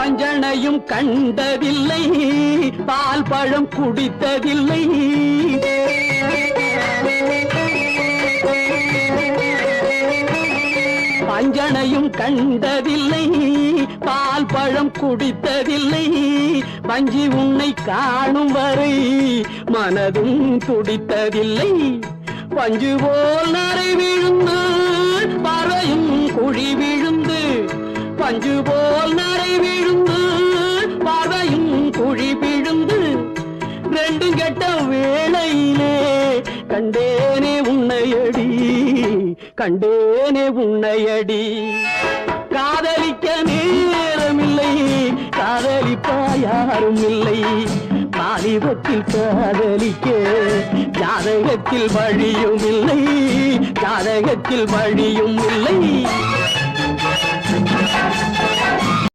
பஞ்சனையும் கண்டதில்லை, பால் பழம் குடித்ததில்லை. பஞ்சனையும் கண்டதில்லை, பால் பழம் குடித்ததில்லை. பஞ்சி உன்னை காணும் வரை மனதும் துடித்ததில்லை. பஞ்சு போல் நரை விழுந்து பறையும் குழி விழுந்து, பஞ்சு போல் நரை விழுந்து பறையும் குழி விழுந்து, ரெண்டும் கெட்ட வேளையிலே கண்டேனே உன்னையடி, கண்டேனே உன்னையடி. காதலிக்க நேரமில்லை, காதலிப்பா யாரும் இல்லை. வாலிபத்தில் காதலிக்க ஜாதகத்தில் வழியும் இல்லை, ஜாதகத்தில் வழியும் இல்லை.